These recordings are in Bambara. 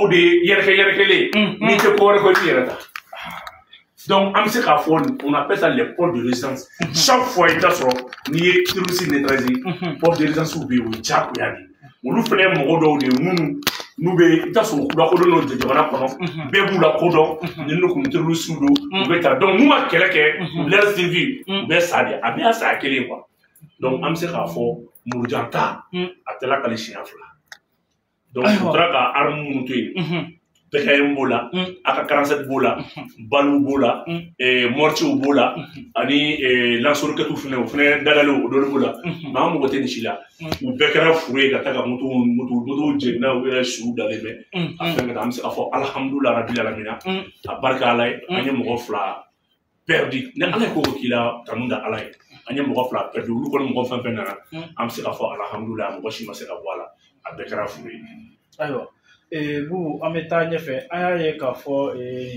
de yerkele ni te ko ko yerata. Donc am se ka fo on appelle ça les ports de résistance. Chaque fois il ta so ni terroriste neutralisé port de résistance ou be o chaque yadi. Olu fene mo do de munu nous be ta so da ko do no de jabana kono be bu la ko do ni no ko terroriste do be ta donc nous ma keleke leur survie be ça de abia ça kele quoi. Donc am se ka fo murjanta atela kale chiafla. Donc on tra ka arme muté PKM bola aka 47 bola balu bola morti bola ani lansor ke tout fene dadalo do bola ma mo gote ni chila ou bekara foué ka taka moto jenna wera shu dalebe afin ka am se afo alhamdulillah rabbil alamin barka alay anya mo fla perdu ne ala ko kila tamunda alay anya mo fla perdu lu ko mo fa fenana am se afo alhamdulillah mo shi ma se ka wala a bekara foué ayo bu ameta nyefe aya ka fo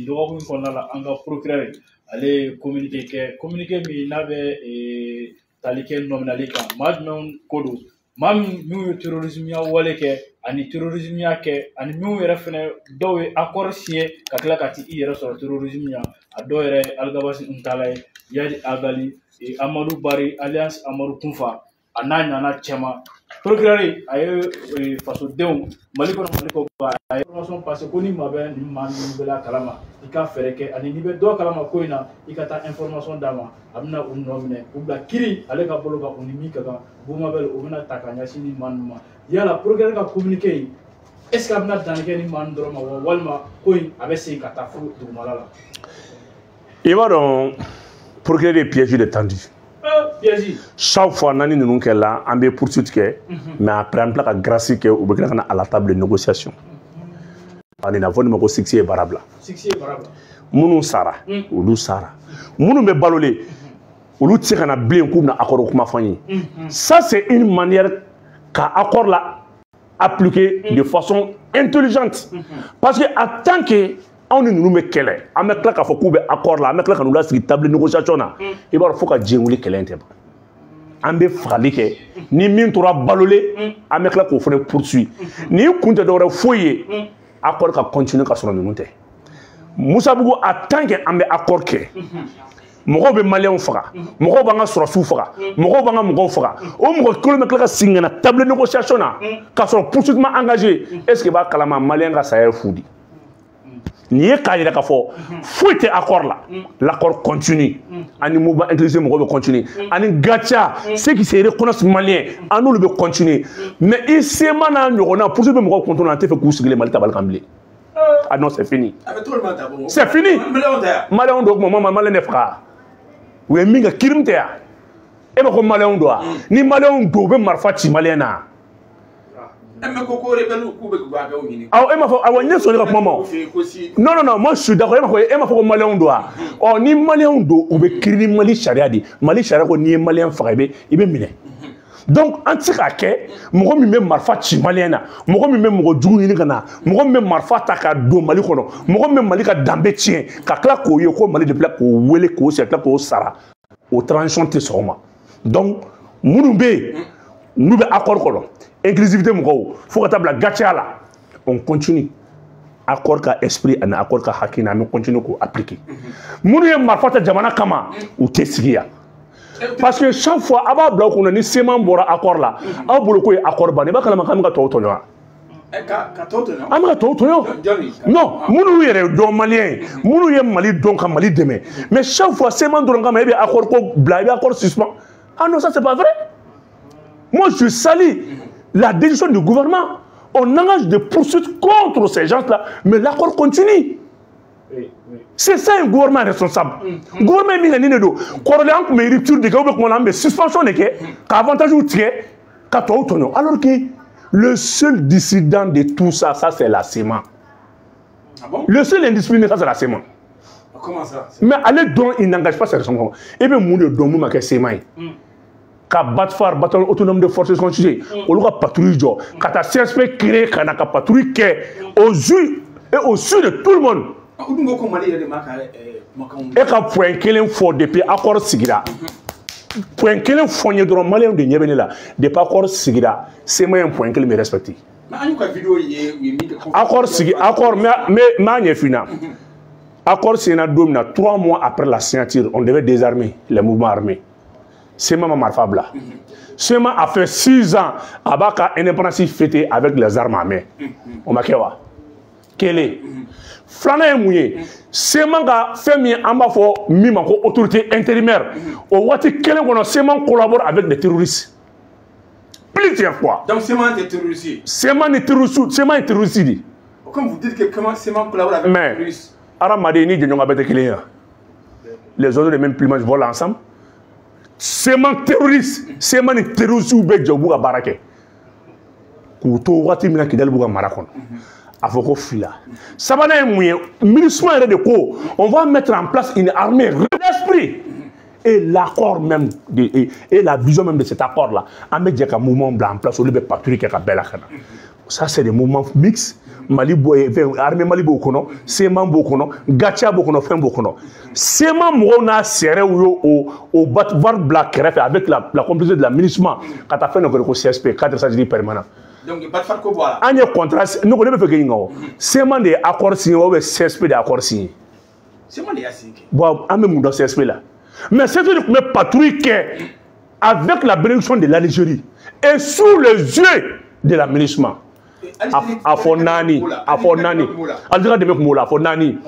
do ko la anga procureur ale communiquer mi nabe talike nominalika madnon kodo mam ñu terrorisme ya wole ke ani terrorisme ya ke ani ñu yere fene do accord signé ka kala kati yere so terrorisme ya ado yere algabasi untalay yadi agali Amadou Bari alliance Amadou Kunfa ananya na chema procureur ayo faso dew maliko ba ay information parce que ni mabe ni man ni bela kalama ika fereke ani ni be do kalama ko ina ika ta information dama amna nomine ubla kiri ale ka bolo ka unimi ka bu mabel ubna takanya sini manuma yala procureur ka communiquer est-ce que amna danke ni man doro ma walma ko abe se ka ta fu du malala et voilà procureur des pièges de tendu. Chaque fois, nani nous sommes là, on peut poursuivre, mais après on peut grâce ou bien à la table de négociation. On est dans le succès barabla. Mounou Sara, ou Sara. Mounou me balolé, ou tire na bien comme na accord comme fani. Ça c'est une manière qu'à accord là appliquer de façon intelligente. Parce que en tant que on nous met kele amek la ka fo ku be accord la amek la ka nous la sur table de négociation na e ba fo ka jenguli kele ente ba ambe frali ke ni min tora balolé amek la ko fo poursuit ni kunte do re foyer accord ka continuer ka sona nunte Moussa Bougou a tant que ambe accord ke mogo be malien faga mogo banga surasu faga mogo banga mogo faga o mogo kilomètre ka singana table de négociation na ka so poursuitement engagé est-ce que ba kalama malien ga sa foudi ni e ka yira ka fo fuite accord là l'accord continue ani mouvement intelligent mo continue ani gacha ceux qui se reconnaissent malien anu le continuer mais ici mana nyona pour ce mo contrôle en fait ku sigile malita balkamble ah non c'est fini c'est fini malien do moment malien ne fera we minga kirimte ya e ba ko malien do ni malien do be marfa ti malien na non, moi je suis d'accord. Malien doit. Oh, ni malien do, ou be kiri Mali charia di. Mali charia ko ni malien frebe, ibe mine. Donc antika ke, mo mi même marfa chi malien na. Mo mi même mo djou ni kana. Mo même marfa ta ka do Mali kono. Mo même Mali ka dambe tien. Ka kla ko yo ko Mali de pla ko wele ko se kla ko sara. Au tranchant te soma. Donc Mounoumbe nous be accord kono. Inclusivité moko faut que table gacha là on continue accord ka esprit et accord ka hakina on continue ko appliquer munu ye marfata jamana kama ou tesigia parce que chaque fois aba bla ko ni sema bora accord là a bolo ko accord ba ne ba kala makam ka toto nya amaka toto yo non munu yere do malien munu ye mali don ka mali deme mais chaque fois sema don kama e be accord ko bla e be accord suspend ah non ça c'est pas vrai moi je salue la décision du gouvernement, on engage des poursuites contre ces gens-là, mais l'accord continue. C'est ça un gouvernement responsable. Le gouvernement est mis en corrélation avec les ruptures de la suspension de l'avantage ou alors que le seul dissident de tout ça, ça c'est la CEMA. Ah bon? Le seul indiscipliné, ça c'est la CEMA. Comment ça? Mais allez donc, il n'engage pas ces responsabilités. Et bien, mon Dieu, donc, nous, ma CEMA. Ka batfar bataillon autonome de forces constituées on ka patrouille jo ka ta CSP créé kana ka patrouille ke aux yeux et au su de tout le monde et ka point kelen fo depuis accord sigira point kelen fo nye dron malien de nyebene la depuis accord sigira c'est moi un point que me respecter Accord sigi, accord, mais fina. Accord Sénat Domina, 3 mois après la signature, on devait désarmer les mouvements armés. C'est Maman Marfabla. Sema a fait 6 ans à Baka indépendance fêtée avec les armes à main. On m'a kewa. Quel est? Flana est mouillé. Sema a fait mi autorité intérimaire. Au Wati Kelen, Sema collabore avec des terroristes. Plusieurs fois. Donc Sema est terroriste. Sema est terroriste. Sema est terroriste. Comme vous dites que comment Sema collabore avec des terroristes. Aramadeni de Nyonga Betekeleya. Les autres, les mêmes plumages volent ensemble. Sema terroriste. Sema est terroriste ou Bedjabouga Barake. Kouto Wati Mina Kidal Bouga Marakon. Avoko Fila. Sabana est mouillé. Ministre de Co. On va mettre en place une armée d'esprit. Et l'accord même, et la vision même de cet accord-là, on met un mouvement blanc en place, on ne pas tuer quelqu'un bel. Ça, c'est des mouvements mixtes. Mali armée Mali Bokono, Sema Bokono, Gacha Bokono, Fin Bokono. Sema Mona serré au battoir black avec la complicité de la ministre. Quand tu as fait notre CSP, 4 sajidi permanent. Donc, il n'y a pas de farco voilà. Un contrat, nous ne pouvons pas faire Sema des accords signés, ou CSP des accords signés. Sema des accords signés. Bon, on met mon CSP là. Mais c'est une patrouille qui est avec la bénédiction de l'Algérie et sous les yeux de l'aménagement. A Fonani, Algérie de Mekmoula, a Fonani.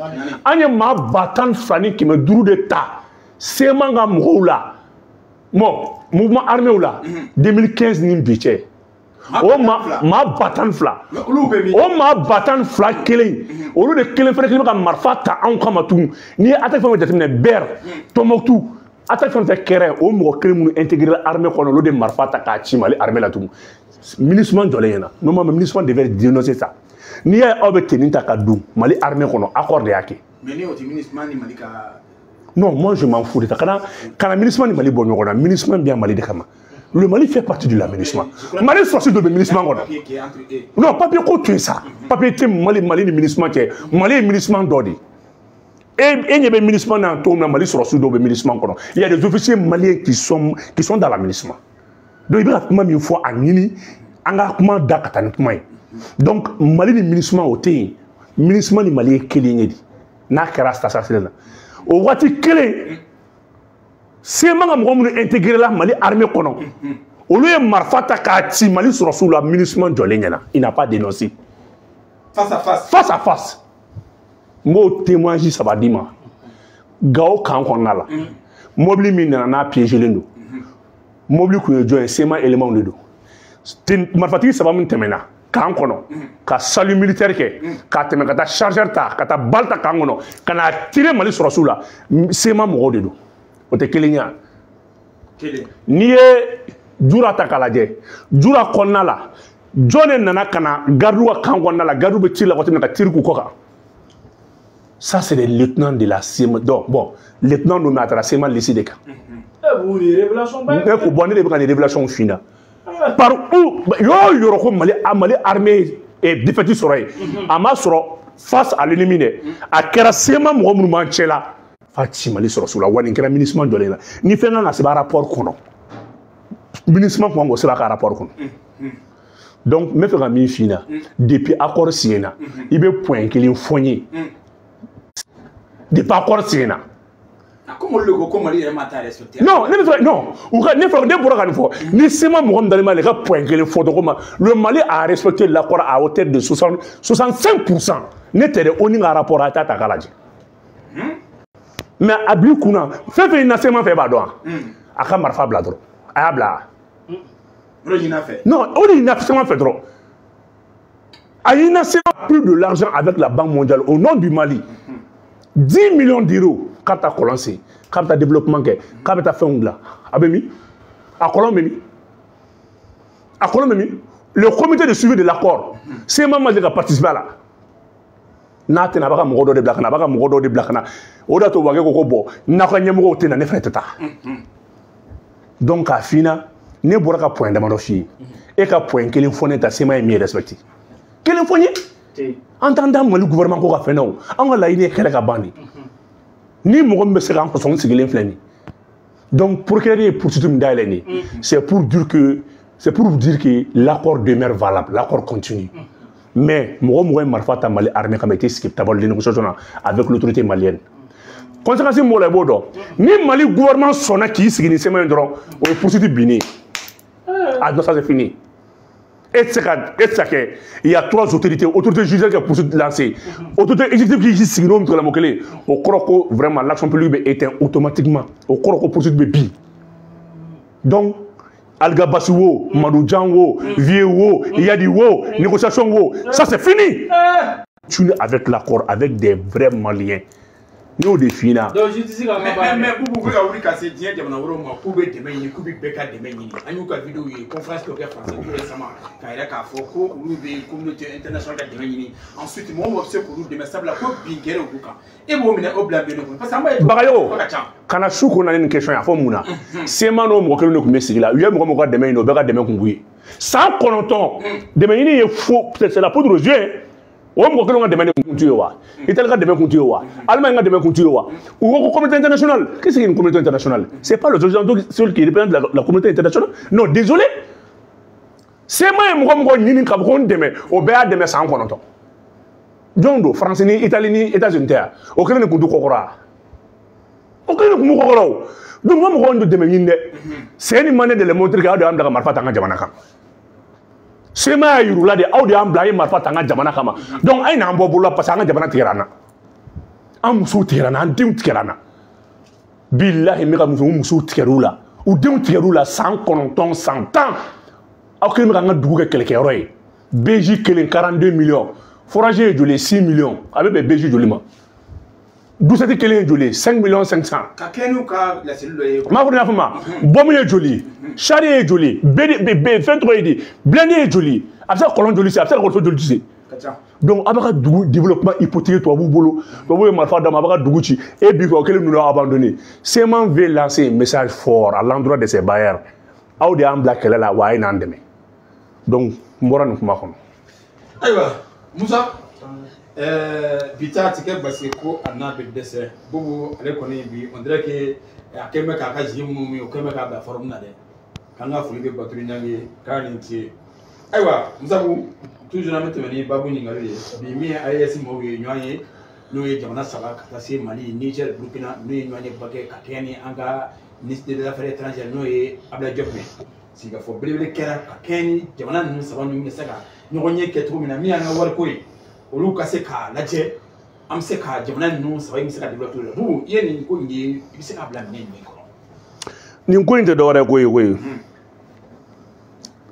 Anya ma batan Fani qui me douru de ta. C'est manga moula. Bon, mouvement armé ou là. 2015 ni biche. Oh ma batan fla. Oh ma batan fla kele. Au lieu de kele faire kele comme marfa ta en kamatou. Ni attaque femme de ber. Tomoktu. Attaque femme de kere. Oh mo kele mou intégrer l'armée qu'on a l'eau de marfa ta kachima les armées là tout. Ministre de l'État, non, le ministre devait dénoncer ça. Ni a obtenu ta kadou, Mali armée qu'on a accordé à qui? Mais ministre Mali. Non, moi je m'en fous de ça. Quand le ministre Mali bon, on a ministre bien Mali de Kama. Le Mali fait partie de l'aménagement. Mali soit de ministre. Non, papier quoi tu es ça? Papier était Mali de ministre qui Mali est ministre d'ordre. Et il y a des ministres dans tout le Mali sur le ministre. Il y a des officiers maliens qui sont dans l'aménagement. Donc il y a une fois à Nini, donc Mali ni ministre au thé, ministre ni Mali kelé n'a qu'à rester ça c'est là. Au wati kelé, c'est même on intégrer la Mali armée kono. Au lieu marfata kati Mali sur la ministre de l'État, il n'a pas dénoncé. Face à face. Face à face. Mo témoignage ça va dire ma. Gao kan konna la. Mobili mina na piéger le nous. Mobile que je joins, c'est un élément de dos. Ma fatigue, ça va me terminer. Quand on a salut militaire, quand on a chargeur, quand on a balta, quand on a tiré Mali sur la soula, c'est ma mort de dos. On te kélénia. Ni dura takalade, dura konala, John nana kana, gardou a kangwana la, gardou betil la, quand tir koukoka. Ça, c'est les lieutenants de la CIM. Donc, bon, lieutenant nommé à la CIM, lycée des cas. Vous les révélations des révélations finales. Par où yo Mali armée et défaitiste soleil. Amasro face à l'ennemi à Kerasema mouvement tchela. Fati Mali sur la wani kera ministre de l'État. Ni fait na c'est rapport kono. Ministre ko c'est un rapport kono. Donc me fait mi fina depuis accord Siena, il be point qu'il fourni. Depuis accord Siena. Comment le go comment il m'a respecté? Non, non. Ou ne faut pas dire pour ni seulement Mohamed dans le Mali point que le photo comme le Mali a respecté l'accord à hauteur de 65%. N'était on y a rapport à Tata Kaladji. Mais Abdou Kouna fait une seulement fait badouan. Aka marfa bladro. Ayabla. Non, on y a seulement fait trop. Aïna c'est plus de l'argent avec la Banque mondiale au nom du Mali. 10 millions d'euros quand tu as commencé, quand tu as développement, quand tu as fait un glas. À Colombie, le comité de suivi de l'accord, c'est maman qui a participé à là. N'a pas de de black, n'a pas de black. Oda to wage ko bo, n'a pas nyemo te na ne frère. Donc à fina, ne bora ka point de mandofi. Et ka point que l'info ta sema mieux respecté. Quel info entendant le gouvernement ko ka fait non, on la ine kele ka bandi. Ni mo be se kan ko son sigilin flani. Donc pour créer pour tout me c'est pour dire que C'est pour vous dire que l'accord demeure valable, l'accord continue. Mais moi, Marfa Tamale armée comme été skeptable de négociation avec l'autorité malienne. Conséquence moi les bodo. Ni Mali gouvernement sonna qui se gagne semaine droit au poursuite bini. Ah non ça c'est fini. Et c'est que il y a 3 autorités judiciaires qui ont poursuite lancée. Autorité exécutive qui se gagne entre la mokele. Au croco vraiment l'action publique est éteinte automatiquement. Au croco poursuite bi. Donc Alga Bassiwo, Madou Django, Vieux, Yadi Wo, négociation Wo, ça c'est fini. Tu es avec l'accord, avec des vrais Maliens. Nous définissons. Donc je dis mais vous pouvez avoir cassé bien de mon moi pour être demain ni kubi beka demain ni. Anu ka vidéo conférence locale française récemment quand il a ka foko ou be communauté internationale demain ni. Ensuite moi on observe pour nous demain ça la ko bingere au buka. Et moi mena oblabé parce que moi bagayo kana shuko na une question ya fo muna. C'est mano mo kelo ne ku mesigi la. Yé mo ko demain no beka demain ku ngui. Sans connotant demain ni est faux c'est la poudre aux yeux. On m'a dit que demain continue wa, Italie demain continue wa, Allemagne demain continue wa. Ou la communauté internationale. Qu'est-ce qu'une communauté internationale? C'est pas les Occidentaux qui représentent la communauté internationale. Non, désolé. C'est moi qui ni kabon demain, au béa demain sans connotant. Jondo, France ni Italie ni États-Unis. Aucun ne kundu kokora. Aucun ne kundu kokora. Donc moi moi demain ni c'est une manière de le montrer que Adam da marfa tanga jamanaka. C'est ma yurula de audi amblaye marfa tanga jamana kama donc ay na mbobola parce que jamana tirana am muso tirana an dim tirana billahi mi ka muso tirula ou dim tirula sans conton 100 ans akay mi ka dugu ke kelke roy BJ kelen 42 millions forager jolé 6 millions avec BJ jolima 12 kelen jolé 5 millions 500 ka kenu ka la cellule ma ko na fama bomu ye joli Chari est joli, B23 est dit, Blende est joli, après colon joli, c'est après colon joli. Donc, avec le développement hypothétique, toi, vous boulot, toi, vous m'avez fait avec Dougouchi, et puis, auquel nous l'avons abandonné. C'est moi veut lancer un message fort à l'endroit de ces bailleurs. Au de un black là, ou un andemé. Donc, moi, nous m'avons. Aïwa, Moussa, Bita, tu sais, parce que on a des décès. Bobo, allez connaître, on dirait que à quel mec a quasi moumi, au quel mec a la forme là. Quand on a fait des batteries, quand on est aïwa, nous avons toujours la mettre venir Babou Ningalé, Bimi, AIS Moui, Noye, Noye, Jamana Sala, Katase, Mali, Niger, Burkina, Noye, Noye, Baké, Kakeni, Anga, ministre des Affaires étrangères, Noye, Abla Djokme. Si il faut brûler Kera, Kakeni, Jamana, nous savons nous Saga, nous renions que tout le monde a un warkoi, au Luka Seka, Laje, Amseka, Jamana, nous savons que c'est la développeur. Vous, il y a une cognée, il s'est à blâmer. Nous connaissons d'or à Goye.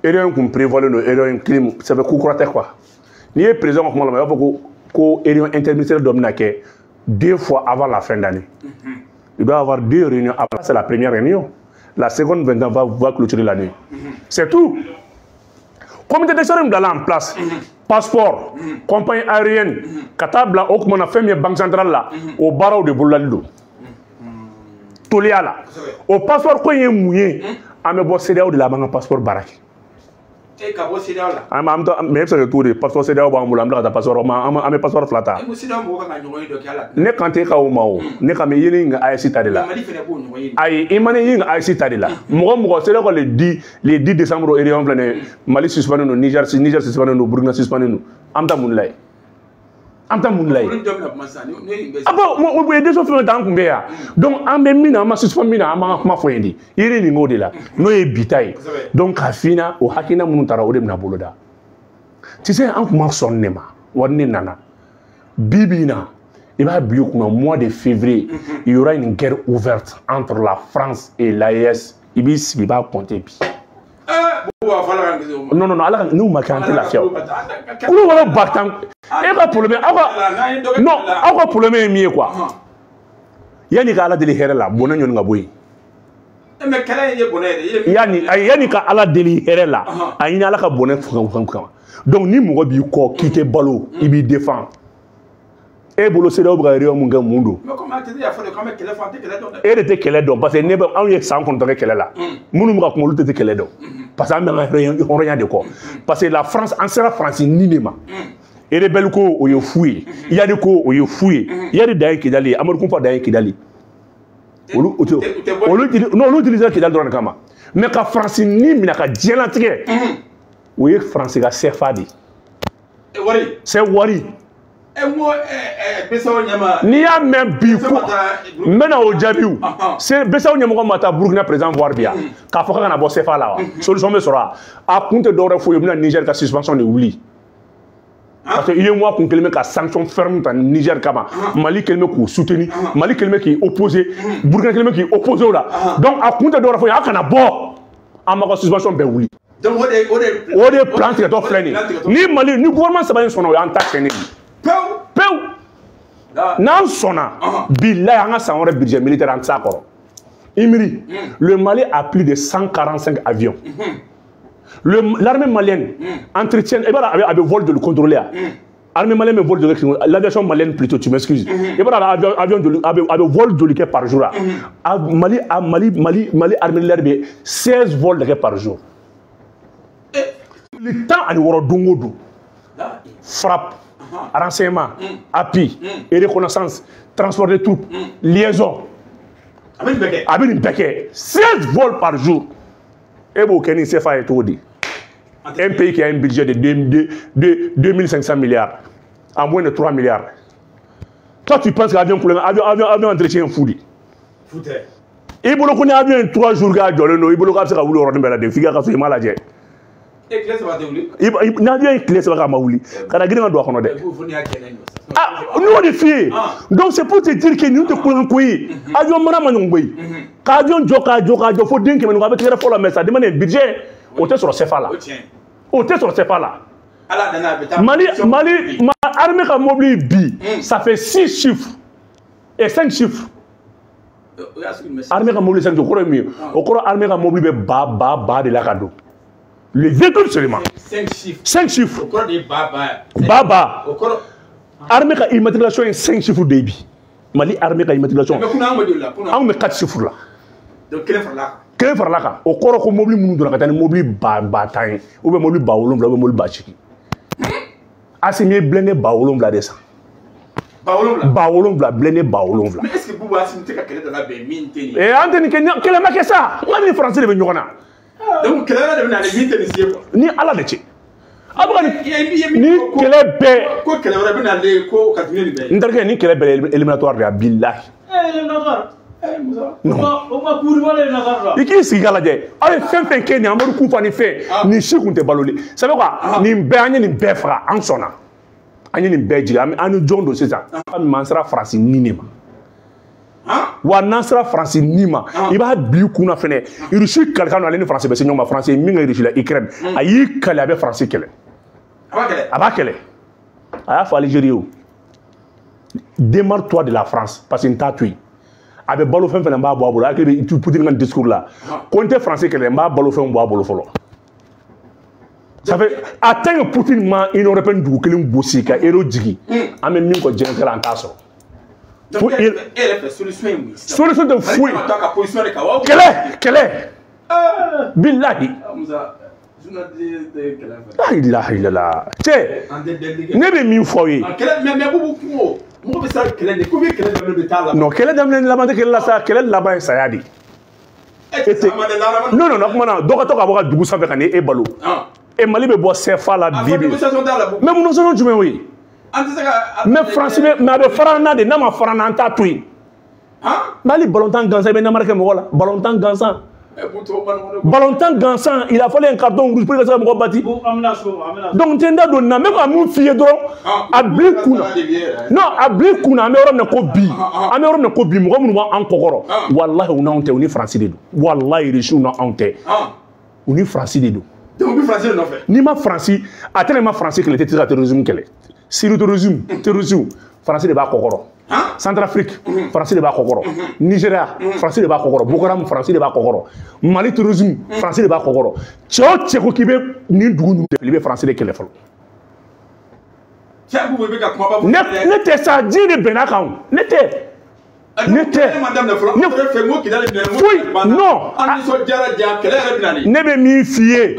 Erreur qu'on prévoit le erreur crime, ça veut dire quoi? Ni est présent comme la ko erreur interministérielle d'Omnaké 2 fois avant la fin d'année. Il doit y avoir 2 réunions. Après, c'est la première réunion. La seconde va clôturer la nuit. C'est tout. Comité d'excellence d'aller en place. Passeport, compagnie aérienne, Katabla, on a fait une banque centrale là, au barreau de Boulaldo. Tolia là. Au passeport, quand il est mouillé, on a bossé de la banque passeport baraque. Et Cabo Sédal là. Mais c'est le tour de passeport Sédal ou Amboulambla, ta passeport, un passeport flata. Ne quand tu es au Mao, ne quand tu es à Citadela. Aïe, Emmanuel à Citadela. Moi, c'est là que les 10 décembre, il y a un plan Mali suspendu, Niger suspendu, Burkina suspendu. Amta Mounlay. Amta Mounlay. Ah bon, moi, vous pouvez déjà faire un temps combien. Donc, en même temps, ma suspendu, ma foi, il y a une mode là. Nous est bitaille. Donc, à fina, au Hakina Moutara, au Demnaboloda. Tu sais, en comment son nema, ou nana, Bibina, il va bien qu'au mois de février, il y aura une guerre ouverte entre la France et l'AES. Il va compter. Non, nous marquons la fièvre. Nous allons battre. Et pas pour le même. Non, encore pour le même mieux quoi. Yani ka ala deli here la, bonan yon nga boy. Mais quel est le bonheur? Yani ka ala deli here la, ayina ala ka bonan fukam. Donc ni mo bi ko quitter balo, il bi défend. Et bolo c'est là bra réew mu nga mundo. Mais comment tu dis il faut quand même téléphone donc. Et de kele donc parce que ne ba on y sans contre kele la. Munu mu ka ko lu te kele donc. Parce que on rien de quoi. Parce que la France en sera France ninema. Et les belles ko o yo fouillé. Il y a des ko o yo fouillé. Il y a des daïs qui dali, amor ko fa daïs qui dali. Non, on utilise Kidal dans le Kama. Mais quand France ni minaka dialatige. Oui, France ga CFA di. C'est Wari. Ni y'a même bi maintenant au Djabiou c'est Bessaou Nyamoko Mata Burkina présent voir bien k'a fɔ kana bɔ CFA la solution bɛ sɔrɔ a kun tɛ dɔwɛrɛ foyi bɛna Niger ka suspension de wuli parce que il y a moi kun kelen bɛ ka sanction ferme ta Niger kama Mali kelen bɛ k'u soutenir Mali kelen bɛ k'i opposer Burkina kelen bɛ k'i opposer o la donc a kun tɛ dɔwɛrɛ foyi a kana bɔ a ma ka suspension bɛɛ wuli donc o de plan tigɛtɔ filɛ nin ni Mali ni gouvernement saba in sɔnna o y'an ta tiɲɛnen de n'an sɔnna billahi an ka san wɛrɛ budget militaire an tɛ s'a kɔrɔ Imri le Mali a plus de 145 avions l'armée malienne entretient avec vol de le contrôler l'armée malienne vol de l'aviation malienne plutôt tu m'excuses et voilà avion avec vol de le par jour Mali armée l'air 16 vols de par jour le temps à l'euro dongodo frappe renseignement, appui et reconnaissance, transport de troupes, liaison. Avec une béquille, 16 vols par jour. Et vous connaissez c'est fait tout dit. Un pays qui a un budget de 2500 milliards, à moins de 3 milliards. Toi, tu penses qu'avion pour avion entretien fou dit. Et vous connaissez avion 3 jours à Joleno, et vous connaissez que vous l'aurez bien la figure quand vous malade. N'avions une clé sur la maouli. Quand la gueule doit connaître. Ah, nous on est fiers. Donc c'est pour te dire que nous te coulons couille. Avion mana manongui. Avion joka, faut dire que nous avons tiré pour la messe. Ça demande un budget. On te sur le CFA là. On te sur le CFA là. Mali, armée comme mobile bi, ça fait 6 chiffres et 5 chiffres. Armée comme mobile 5 chiffres, mieux. Au cours armée comme mobile ba de la cadeau. Les véhicules seulement. 5 chiffres. Au cours des baba. Armée qui immatriculation est 5 chiffres de débit. Mali armée qui immatriculation. On met 4 chiffres là. Donc quel faire là? Au cours qu'on mobile nous donne un mobile bataille ou bien mobile baoulom là ou mobile bachiki. Assimilé blindé baoulom là descend. Baoulom là blindé baoulom là. Mais est-ce que vous assumez que quel est dans la mine? Et Anthony quel est ma question? Moi les Français les venus là. Donc quel est le mine tenisier? Ni à la déchet. Ni quel est bête? Quoi quel est le aller quoi continuer libérer? N'importe ni quel est bête éliminatoire de Billah. Éliminatoire. Non. On va courir l'éliminatoire. Et qui est-ce qui galadé? Allez fin Kenya, on va nous couper en effet. Ni chic on te balolé. Ça veut quoi? Ni bête ni bête frère en sonna. Ani ni bête dit, ani John de c'est ça. Mansra France ninema. Wa nasra France nima iba biu kuna fene irushi kalkano aleni France be senyoma France minga irushi la Ukraine ayi kale abe France kele abakele aya fa Algérie démarre-toi de la France parce que t'as tué abe balo fen fene mba bo abolo akebe tu poudre ngan discours là compter français kele mba balo fen bo abolo folo ça fait atteindre Poutine ma une européenne du kelin bosika ero digi ame min ko jenkel en taso. Donc, elle fait solution. Solution de fouille. Quelle est Billahi. Ah, il a. Tiens, ne be min foyer. Non, quelle est la quelle la ça, quelle est là-bas ça yadi. Non, donc tu vas du ça avec et balo. Et Mali be boire CFA la bibi. Mais nous sommes du oui. Mais France, mais avec Farana de Nama Farana Tatouille. Mali Balontan Gansan, il y a marqué Mola. Balontan Gansan. Balontan Gansan, il a fallu un carton rouge pour que ça me bâti. Donc, tu as donné, même à mon fille, à Blikouna. Non, à Blikouna, mais on a cobi. À mais on a cobi, moi, on a encore. Wallah, on a honte, on est français de nous. Wallah, il est on a honte. On est français de nous. Donc, français, on a fait. Ni ma français, à tellement français qu'elle était très terrorisme qu'elle est. Si le terrorisme, français de Bakokoro. Centrafrique, français de Bakokoro. Nigeria, français de Bakokoro. Boko Haram, français de Bakokoro. Mali terrorisme, français de Bakokoro. Tchao Tcheko qui veut ni dounou de français de Kelefol. N'était ça dit de Benakam. N'était. N'était. Non. Ne be mi fié.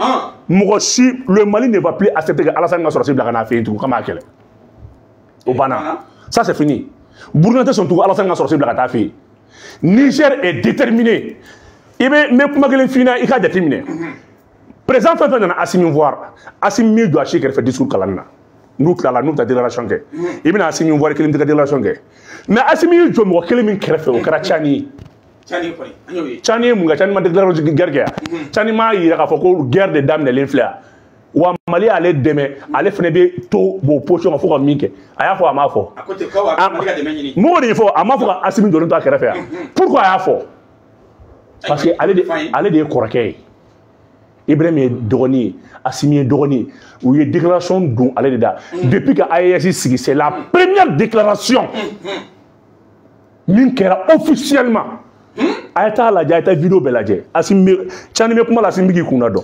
Mogosi, le Mali ne va plus accepter que Alassane n'a sorti de la Ghana fait tout comme Akele. Au Bana. Ça c'est fini. Bourgneté sont tout Alassane n'a sorti de la Ghana fait. Niger est déterminé. Il mais comment que fina il a déterminé. Président fait dans Assimi voir. Assimi doit acheter fait discours kalana. Nous là nous ta déclaration que. Il bien Assimi voir qu'il une déclaration que. Mais Assimi jo mo kele min krefe o kara Chani. Chani munga Chani ma déclaration guerre. Chani ma ira ka foko guerre de dames de l'inflation. Wa Mali ale deme ale fene be to bo potion fo ko minke aya fo ama fo akote ko wa Mali ga deme nyini mo ni fo ama fo Assimi do to akere fa pourquoi aya fo parce que ale de korake Ibrahim Dogoni Assimi Dogoni ou une déclaration dont ale de da depuis que AES sigi c'est la première déclaration minkera officiellement ayata la ayata vidéo belaje Assimi Chani me kuma la Assimi ki kuna do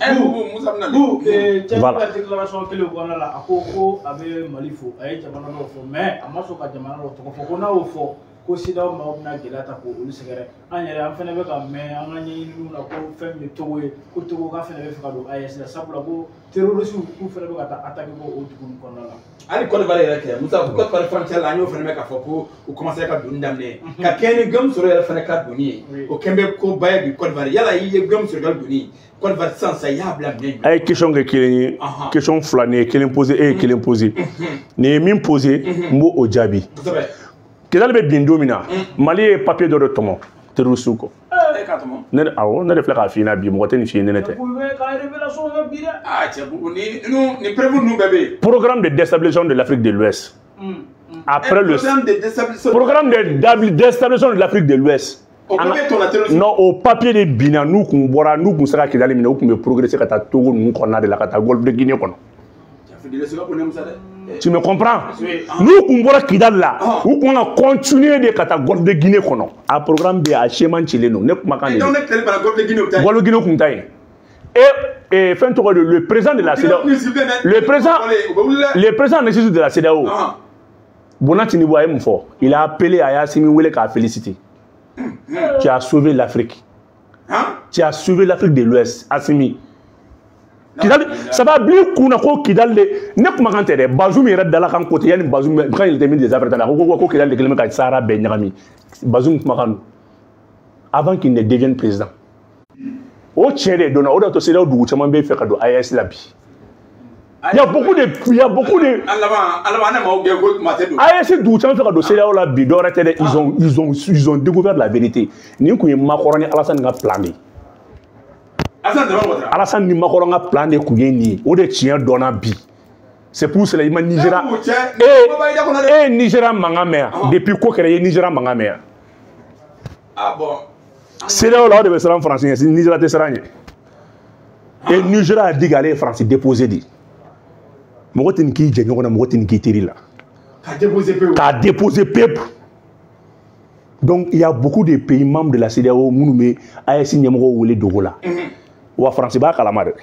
voilà déclaration que le gouvernement la akoko abe malifo ay jamana no fo mais amaso ka jamana no to ko na o fo ko sida ma obna gelata ko ulu segere anyere am fene be ka mais an anyi nu na ko fem ni to we ko to ko ka fene be fa do AES la sabula ko terroriste ko fene be ka attaquer ko o tukun ko na la ali ko bale rek musa ko par frontière la nyo fene me ka fo ko o commencer ka dun damne ka kene gam soro ya fene ka duni o kembe ko baye bi ko bale yala yi gam soro gal duni ko bale sans ça ya bla men ay question que kelen question flâner kelen poser et kelen poser ne min poser mbo o jabi Kidal be bindo mina Mali est papier de tomo terrorisme ko ne awo ne reflète afina bi mo tani fi ne nete programme de déstabilisation de l'Afrique de l'Ouest après le programme de déstabilisation de l'Afrique de l'Ouest non au papier de bina nous kun bora nous kun sera Kidal mina kun be progresser kata Togo nous konna de la kata Golfe de Guinée kono. Tu me comprends? Nous, on va Kidal là, nous on continuer de kata Golfe de Guinée kono. A programme de Cheman Chileno, ne pas quand. Golfe de Guinée kuntai. Et fin le président de la CEDEAO, le président de la CEDEAO, Bonatini Boahem fort, il a appelé à Assimi Ouelek à féliciter. Tu as sauvé l'Afrique. Tu as sauvé l'Afrique de l'Ouest, Assimi. Kidal, ça va bien qu'on a quoi Kidal ne pas m'entendre. Bazoum est dans la camp côté, il y a une Bazoum quand il termine des affaires dans la quoi Kidal de Clément Sahara Benyami. Bazoum Makan avant qu'il ne devienne président. Au tiers donna au d'autres c'est là où tu m'as bien fait cadeau AES Labi. Il y a beaucoup de AES d'où tu m'as fait cadeau c'est là où la bidore ils ont découvert la vérité. Ni qu'on est Macron Alassane n'a plané. Alassane ni Macron a plané Kouyeni, ou de tiens donna bi. C'est pour cela il m'a Nigeria et Nigeria Mangamé depuis quoi créer Nigeria Mangamé. Ah bon. C'est là où là de en français, c'est Nigeria Tesseragne. Et Nigeria a dit qu'aller France déposer dit. Mogotin qui j'ai n'on a mogotin qui tire là. Qu'a déposé peuple. Donc il y a beaucoup de pays membres de la CEDEAO Mounoumé AES Nyamoro ou les Dogola. Ou à France ba kalama de.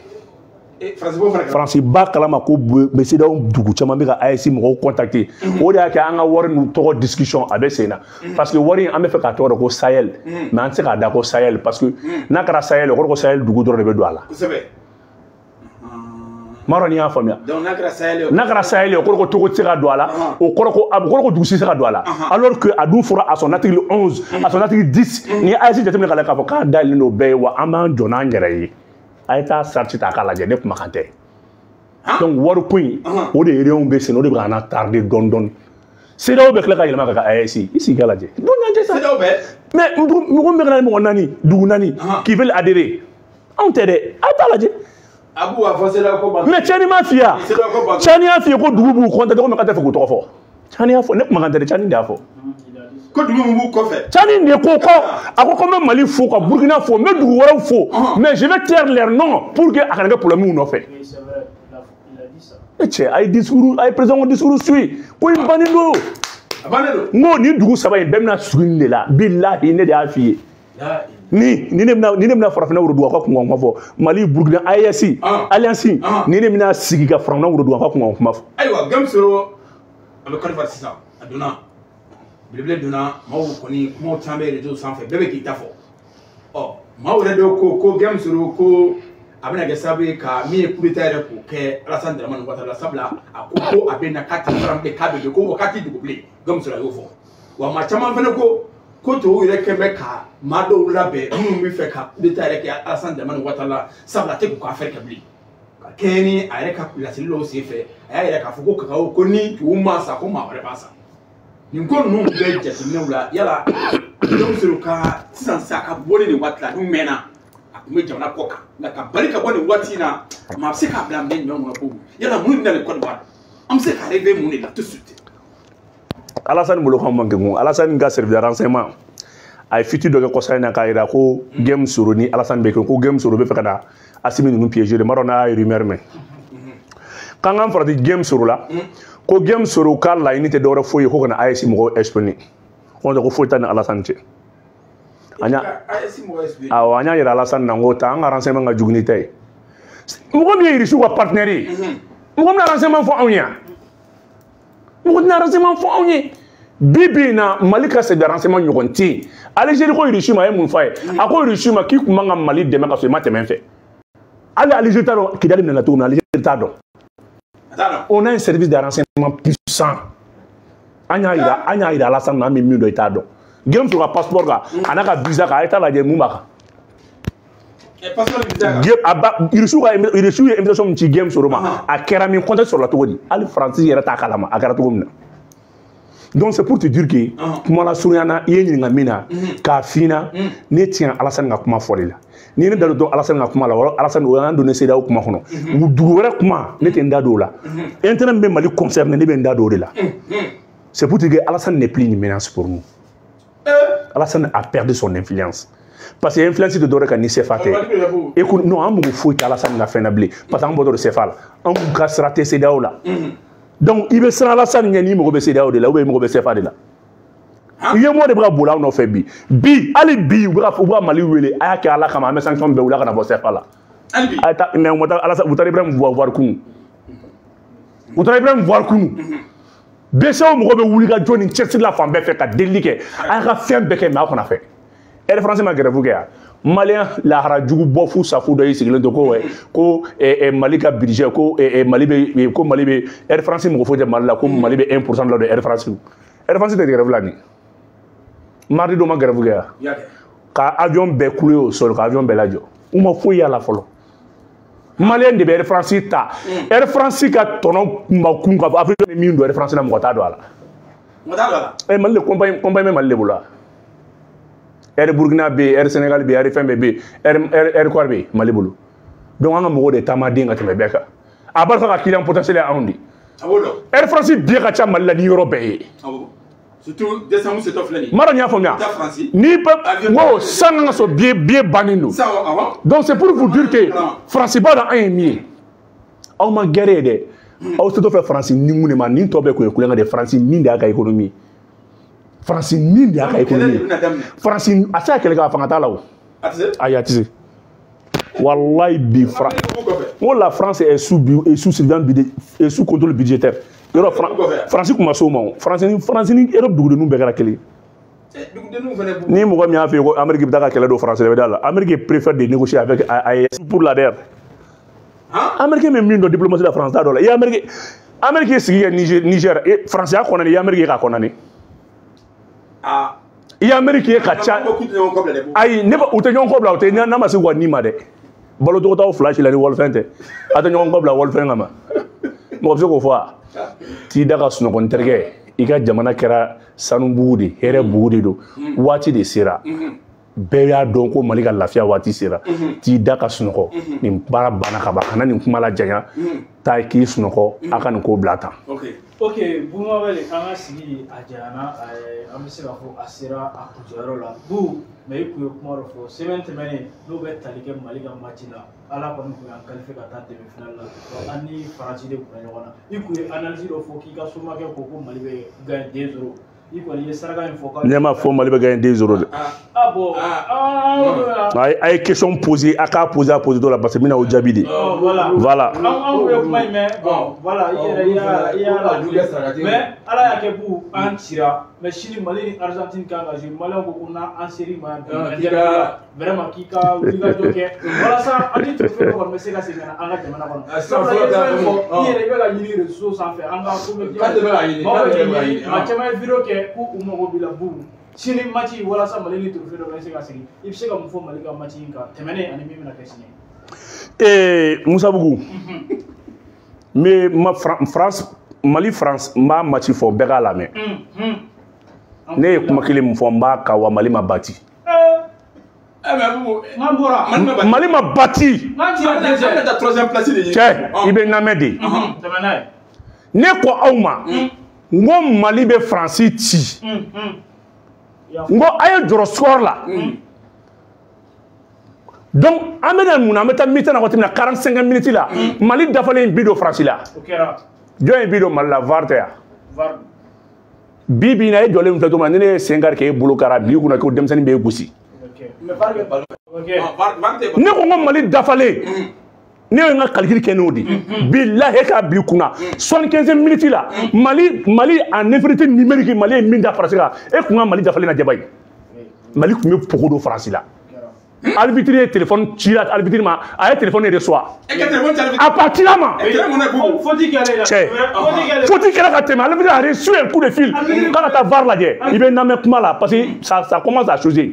France ba kalama ko be CEDEAO dugu chama be ka AES mo contacter. O de ka anga wori nu to discussion avec Sena parce que wori am fait ka to ko Sahel mais on sait ka da ko Sahel parce que na kara Sahel ko Sahel dugu do be do ala. Maroni a famia. Donc nakra Sahel ko to tira do ala o ko dugu sira do ala alors que Adou Fora à son article 11 à son article 10 ni AES déterminé ka ka ka dal no be wa aman jona ngere Aïta Sarchita Kalaje ne kuma kante. Donc waru point o de réunion be seno de bana tarder don. C'est là où be kala yelma ka AES ici Kalaje. Donc nje ça. Mais nous me mo nani dugu nani qui veulent adhérer. On t'aide atalaje. Abou a forcé la ko. Mais Chani mafia. Chani afia ko dugu bu ko ko me ka te ko to fo. Chani afo ne kuma kante Chani da fo. Ko dugu mu ko fait. Chani ne ko ako même Mali fo ko Burkina fo mais dugu wara fo mais je vais taire leur nom pour que akana problème ou non fait. Oui, c'est vrai. Il a dit ça. Et tiens, ay discours ay président discours suit ko banido. Abanedo. Ngo ni dugu saba en bemna suinde la billahi ne da afiye. Ni ne bina farafina wuro duwa ka kunwa kuma fo Mali Burkina AES alliance ni ne bina sigi ka farafina wuro duwa ka kunwa kuma fo. Aywa gamsoro abe Côte sisan aduna Bible donna maw koni mo tambe rejo sanfɛ bɛɛ bɛ k'i ta fɔ ɔ maaw yɛrɛ dɔw ko Gamsoro ko a bɛna kɛ sababu ye ka min ye coup d'état yɛrɛ k'o kɛ Alassane Dramane Ouattara sabula a ko a bɛ na k'a tɛ faram k'a bɛ ko k'a tɛ dogo bilen Gamsoro a y'o fɔ wa maa caman fana ko koto yɛrɛ kɛ bɛ ka maa dɔw labɛn minnu bɛ fɛ ka de ta yɛrɛ kɛ Alassane Dramane Ouattara sabula tɛ k'u ka affaire kɛ bilen ka kɛɲɛ ni a yɛrɛ ka laseli dɔw sen fɛ a y'a yɛrɛ k'a fɔ ko Kakao ko ni tubabu ma sa ko maa wɛrɛ b'a sa nin ko ninnu bɛɛ jateminɛw la yala donc sɔrɔ ka sisan sa ka bɔ nin waati la n'u mɛnna a tun bɛ jamana kɔ kan nka ka bali ka bɔ nin waati in na maa bɛ se k'a bila minɛ ɲɔgɔn kɔnɔ ko yala mun bɛ na nin Côte d'Ivoire an bɛ se ka rêver mun de la tout de suite. Alassane bolo kan man kɛngu Alassane ka service de renseignement a ye fiti dɔ kɛ kɔsa in na k'a jira ko game soro ni Alassane bɛ kɛ ko game soro bɛ fɛ ka na Assimi ninnu piéger de m'a dɔn n'a ye rumeur mɛn k'an k'an farati game soro la ko game soro k'a laɲini tɛ dɔwɛrɛ foyi ye ko kana AES mɔgɔw espionner ko ko foyi t'a ni Alassane cɛ an y'a yira Alassane na ko ta an ka renseignement ka jugu ni ta ye mɔgɔ min ye Irisiw ka partenaire ye mɔgɔ min na renseignement fɔ anw ye mɔgɔ tɛna renseignement fɔ anw ye bi bi in na Mali ka service de renseignement ɲɔgɔn tɛ yen Algérie ko Irisiw ma a ye mun fɔ a ye a ko Irisiw ma k'i kun man ka Mali dɛmɛ ka sɔrɔ i ma tɛmɛ n fɛ hali Algérie t'a dɔn Kidali minɛna cogo min na Algérie t'a dɔn on a un service de renseignement puissant an y'a yira Alassane na an bɛ min dɔn i t'a dɔn game sɔrɔ ka passeport kan a n'a ka visa kan a ye taa lajɛ mun b'a kan Irisiw ye invitation min ci game sɔrɔ ma a kɛra min contexte sɔrɔla cogo di hali Faransi yɛrɛ t'a kalama a kɛra cogo min na donc c'est pour te dire que kuma la surunya na i ye ɲininka min na k'a f'i na ne tiɲɛ Alassane ka kuma fɔli la ni ne da don Alassane ka kuma la wala Alassane o y'an donné CEDEAO kuma kɔnɔ dugu wɛrɛ kuma ne tɛ n da don o la intérêt min bɛ Mali concerné ne bɛ n da don o de la c'est pour te dire que Alassane n'est plus une menace pour nous Alassane a perdu son influence parce que influence de dɔwɛrɛ ka ni CFA tɛ écoute non an mako foyi tɛ Alassane ka fɛn na bilen parce que an bɔtɔ de CFA la an b'u ka sira tɛ CEDEAO la donc i bɛ siran Alassane ɲɛ n'i mago bɛ CEDEAO de la ou bien i mago bɛ CFA de la Yemo de bra boli aw nɔfɛ bi hali bi u bɛ Mali wele a y'a kɛ Ala kama an bɛ sanction bɛɛ wuli a kana bɔ CFA la mais u taara Ibrahim voir kunu BCEAO mɔgɔ bɛ wuli ka jɔ ni cɛsiri la fan bɛɛ fɛ ka delili kɛ a y'a ka fɛn bɛɛ kɛ mais aw kana fɛ Air France ma grève kɛ yan Malien lahara jugu bɔ fu safu dɔ y'i sigilen to ko Mali ka budget ko Mali bɛ Air France mɔgɔ foyi tɛ Mali la ko Mali bɛ 1% la de Air France tɛ grève la ni mardi dɔ ma grève kɛ yan ka avion bɛɛ coulé au sol ka avion bɛɛ lajɔ u ma foyi y'a la fɔlɔ Malien de bɛ Air France ta Air France ka tɔnɔ ma kun ka fɔ Afrique bɛ min don Air France la mɔgɔ t'a dɔn a la Mali de compagnie bɛ Mali de bolo Air Burkina bɛ Air Sénégal bɛ Air fɛn bɛɛ bɛ Air quoi bɛ Mali bolo donc an ka mɔgɔw de taama den ka tɛmɛ bɛɛ kan a b'a fɛ ka client potentiel ye anw de Air France biye ka ca Mali la ni yɔrɔ bɛɛ ye surtout décembre c'est offlé mara ɲ'a faamuya ni wo san ka so biye bannen don donc c'est pour vous dire que France b'a dɔn an ye min ye aw ma gɛrɛ ye dɛ aw se t'o fɛ France ni mun de ma ni tɔ bɛɛ kun ye kulonkɛ de France ni de y'a ka économie France ni de y'a ka économie France a se ka kɛlɛ ka fanga t'a la o ayi a tɛ se wallahi bi la France est sous contrôle budgétaire yɔrɔ France kuma so ma France ni Europe dugudenninw bɛɛ kɛra kelen ni mɔgɔ min y'a fɛ yen ko Amérique bɛ taa ka kɛlɛ don France bɛ da la Amérique préfère de négocier avec AES pour l'ADR Amérique bɛ min dɔn diplomatie la France t'a dɔn la i Amérique ye sigi kɛ Niger France y'a kɔnɔni i Amérique ye k'a kɔnɔni i Amérique ye ka ca ayi u tɛ ɲɔgɔn kɔ bila u tɛ n'a ma se wa ni ma dɛ balo tɔgɔtaw fila ci la ni wɔlifɛn tɛ a tɛ ɲɔgɔn kɔ bila wɔlifɛn kama mɔgɔ bɛ se k'o fɔ wa t'i da ka sunɔgɔ n terikɛ i ka jamana kɛra sanubugu de hɛrɛ bugu de don waati de sera bɛɛ y'a dɔn ko Mali ka lafiya waati sera t'i da ka sunɔgɔ nin baara banna ka ban kana nin kuma la janya taa k'i sunɔgɔ a ka nin ko bila tan ok Buma Baldé an ka sigi a janyana an bɛ se k'a fɔ a sera a kuncɛyɔrɔ la bu mais i kun ye kuma dɔ fɔ semaine tɛmɛnen n'o bɛ tali kɛ Mali ka match la Ala kɔni kun y'an qualifié ka taa demi-finale la an ni Faransi de kun bɛ ɲɔgɔn na i kun ye analyse dɔ fɔ k'i ka somakɛ ko Mali bɛ gagner 2-0 i kɔni ye saraka in fɔ ne ma fɔ Mali bɛ gagner 2-0 de bon a ye question posé a k'a posé a posé dɔ la parce que mina o jaabi de voilà an kun ye kuma in mɛn bon voilà i y'a lajɛ mais Ala y'a kɛ bu an cira mais sini Mali ni Argentine kan ka jouer Malien ko n'an seri ma vraiment k'i ka wuli ka jɔ kɛ walasa an ni trophée kɔni bɛ se ka segin an ka jamana kɔnɔ sabula i ye fɛn fɔ i yɛrɛ i bɛ ka ɲini réseaux sanfɛ an ka ko bɛ maa caman ye vidéo kɛ ko u mago b'i la bu sini match wala sa Mali ni trophée do ben se ka sigi il se ka mu fo Mali ka match ka temene ani mi na ka sini Moussa Bougou mais France Mali France ma match fo bega la mais ne kuma kile mu fo mba ka wa Mali ma bati Mali ma bati ibe namedi ne ko awma ngo Mali be France ti ngo aye joro score la donc amena muna meta mita na kotina 45 minutes la Mali dafale bido France la joy bido Mali la varte ya bibi na e jole mutato ma ne sengar ke bulu kara bi kuna ko demsani be gusi ne ko ngo Mali dafale ne nga calcul kenodi billahi ka bi kuna 75 minutes la Mali en infériorité numérique Mali min da France la e ko Mali dafale na jabay Mali ko me poko do France la arbitre téléphone tira arbitre ma a téléphone et reçoit à partir là faut-il qu'elle a téma l'arbitre a reçu un coup de fil quand ta var là il est nommé comment là parce que ça commence à changer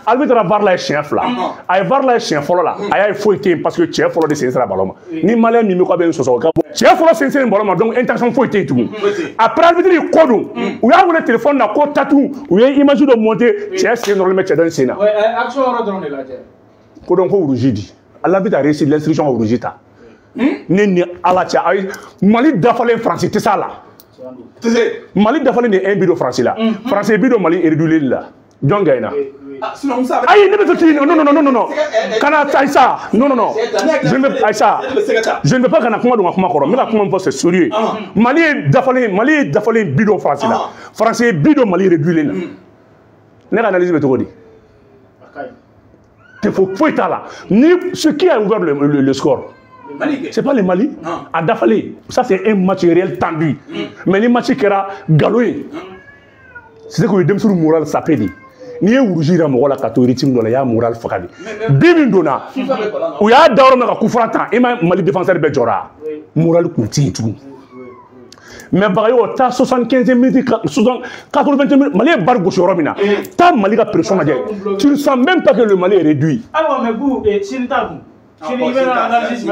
arbitre a var là chien là a var là chien follow là a faut été parce que chien follow de c'est ça ballon ni malin ni ko ben so so chien follow c'est un ballon donc intention faut été tout après arbitre il code ou a le téléphone na ko tatou ou image de monter chien c'est normalement c'est dans scène action ordonne là ko donc ko urugidi Allah bi ta réussir l'instruction urugita ni ala tia Mali dafale France c'est ça là Mali dafale ni un bido France là France bido Mali réduit là jongaina ayi ne be toti non kana Aïssa non je ne veux Aïssa je ne veux pas kana kuma do kuma koro mais la kuma c'est sérieux Mali dafale bido France là France bido Mali réduit là ne analyse be to di il faut là. Ni ce qui a ouvert le score. C'est pas le Mali. À Dafale. Ça, c'est un match réel tendu. Mais les matchs qui era galoué. C'est que le sur moral s'appelle. Ni est rougi dans mon rôle à Katouritim dans la moral fakadi. Bimindona. Où il y a d'or dans la Koufratan. Et Mali défenseur Bejora. Moral continue tout. Mais par exemple, tu as 75 minutes, 80 minutes, Mali est barre gauche au Romina. Tu as Mali la pression. Tu ne sens même pas que le Mali est réduit. Alors, mais vous, c'est une table. C'est une analyse,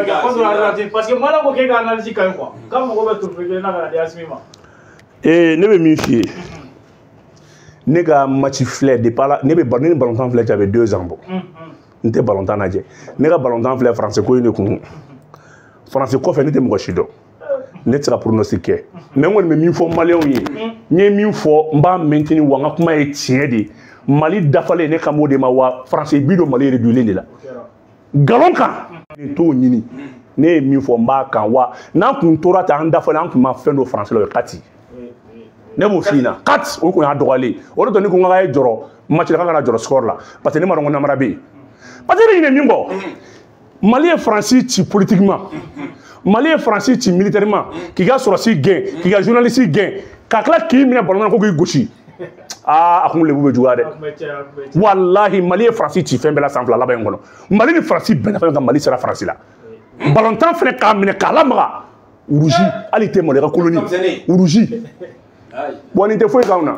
parce que moi, je vais analyser quand même. Quand on va trouver une analyse, et ne me méfier. Ne ga match fleur de par là, ne be ballon temps fleur j'avais 2 ans bon. N'était ballon temps nadje. Ne ga ballon temps fleur français ko ne ko. Français ko fait n'était mo chido. Ne sera pronostiqué mais on me mi fo malien yi ni mi fo mba maintenir wanga kuma e tien de Mali dafale ne kamo de ma wa français bido Mali réduit de la galon kan to nyini ne mi fo mba kan wa na kun tora ta anda fale an kun ma fendo français le kati ne mo fina kat o ko ya dogale o do ni ko nga joro match la kana joro score la parce que ne ma rongo na marabe parce que ne mi mbo Mali et français ti politiquement Mali et français ti militairement qui a sur si gain qui a journaliste gain kakla ki mina ballon ko gauchi akun le bube jouade wallahi Mali et français ti fait bela sans la ba ngono Mali et français ben fa Mali sera français là ballon temps fene ka mina kala mara uruji ali te mo le colonie uruji bon inte foi kauna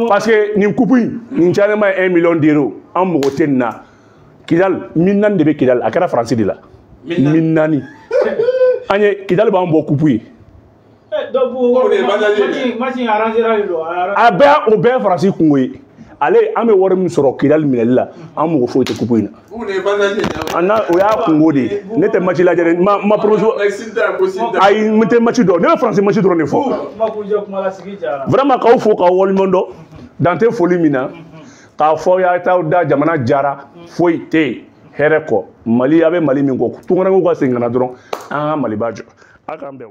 parce que ni coupi ni jale ma 1 million d'euros en mogotenna Kidal minnan de be Kidal akara français de la minnani anye Kidal ba mbo coupi donc match arrangera le aba o be français kungoy allez ame wor mi soro Kidal minella am mo fo te coupi na ana o ya kungodi nete match la jere ma projo ay mete match do ne français match do ne fo vraiment ka fo ka wol mondo dans tes folies mina ka fo ya ta da jamana jara foite hereko Mali abe Mali mingo tungana ko singana dron an Mali bajo aka mbe